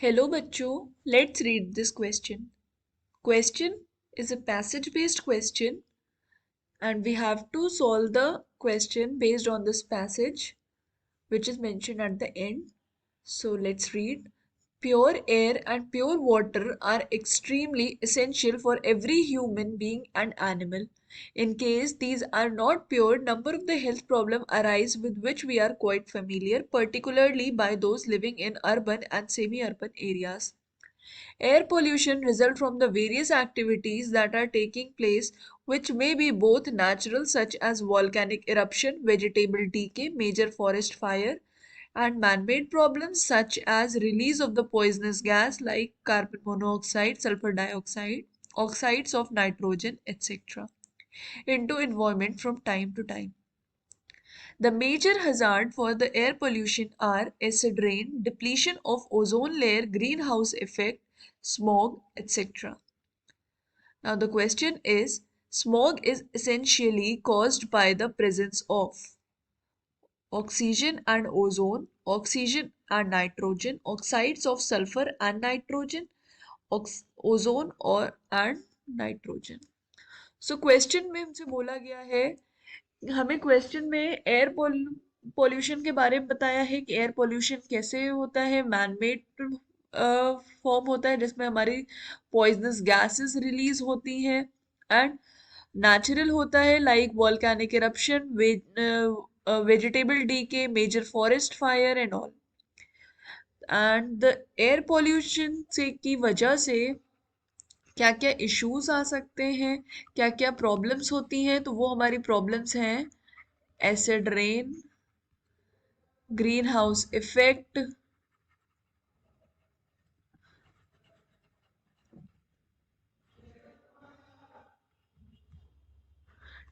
Hello bachcho, let's read this question. Question is a passage based question and we have to solve the question based on this passage which is mentioned at the end. So let's read. Pure air and pure water are extremely essential for every human being and animal. In case these are not pure, number of the health problems arise with which we are quite familiar, particularly by those living in urban and semi-urban areas. Air pollution results from the various activities that are taking place, which may be both natural, such as volcanic eruption, vegetable decay, major forest fire, and man-made problems such as release of the poisonous gas like carbon monoxide, sulfur dioxide, oxides of nitrogen, etc. into environment from time to time. The major hazard for the air pollution are acid rain, depletion of ozone layer, greenhouse effect, smog, etc. Now the question is, smog is essentially caused by the presence of oxygen and ozone, oxygen and nitrogen, oxides of sulfur and nitrogen, ozone और and nitrogen. So question में हमसे बोला गया है, हमें question में air pollution के बारे में बताया है कि एयर पॉल्यूशन कैसे होता है, मैनमेड फॉर्म होता है जिसमें हमारी पॉइजनस गैसेस रिलीज होती हैं, एंड नेचुरल होता है like volcanic eruption, vegetable decay, major forest fire and all. And the air pollution से की वजह से क्या क्या इश्यूज आ सकते हैं, क्या क्या प्रॉब्लम्स होती हैं, तो वो हमारी प्रॉब्लम्स हैं acid rain, green house effect,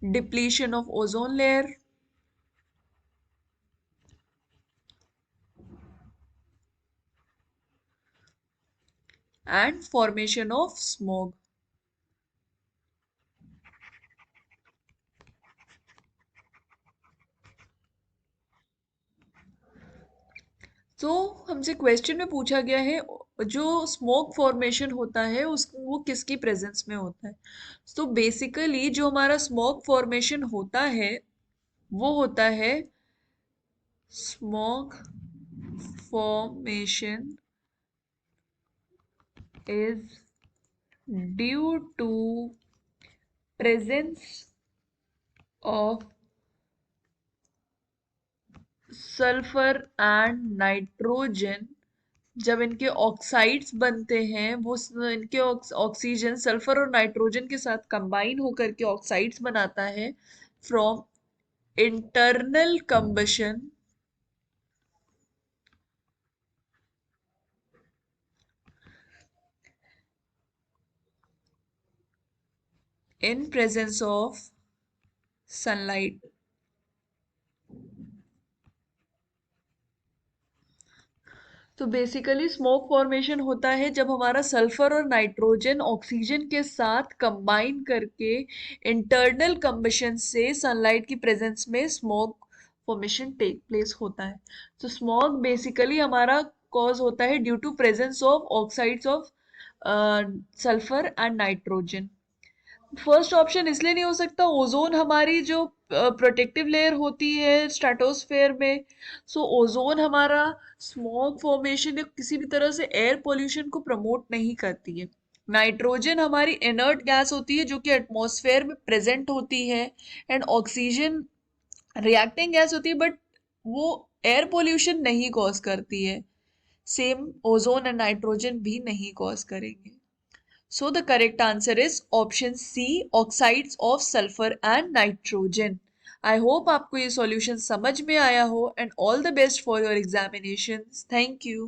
depletion of ozone layer, and formation of smog. तो हमसे क्वेश्चन में पूछा गया है जो स्मोक फॉर्मेशन होता है उस वो किसकी प्रेजेंस में होता है. तो बेसिकली जो हमारा स्मोक फॉर्मेशन होता है वो होता है smoke formation is due to presence of sulphur and nitrogen. जब इनके ऑक्साइड्स बनते हैं वो इनके ऑक्सीजन सल्फर और नाइट्रोजन के साथ कंबाइन होकर के ऑक्साइड्स बनाता है from internal combustion in presence of sunlight. तो बेसिकली स्मोक फॉर्मेशन होता है जब हमारा सल्फर और नाइट्रोजन ऑक्सीजन के साथ कंबाइन करके इंटरनल कंबशन से सनलाइट की प्रेजेंस में स्मोक फॉर्मेशन टेक प्लेस होता है. तो स्मोक बेसिकली हमारा कॉज होता है due to presence of oxides of sulphur and nitrogen. First option इसलिए नहीं हो सकता, ओजोन हमारी जो प्रोटेक्टिव लेयर होती है स्ट्रेटोस्फेयर में, सो ओजोन हमारा स्मॉग फॉर्मेशन या किसी भी तरह से एयर पोल्यूशन को प्रमोट नहीं करती है. नाइट्रोजन हमारी इनर्ट गैस होती है जो कि एटमॉस्फेयर में प्रेजेंट होती है, एंड ऑक्सीजन रिएक्टिंग गैस होती है बट वो एयर पोल्यूशन नहीं कॉज करती है. सेम ओजोन एंड नाइट्रोजन भी नहीं कॉज करेंगे. So the correct answer is option C, oxides of sulfur and nitrogen. I hope आपको ये solution समझ में आया हो and all the best for your examinations. Thank you.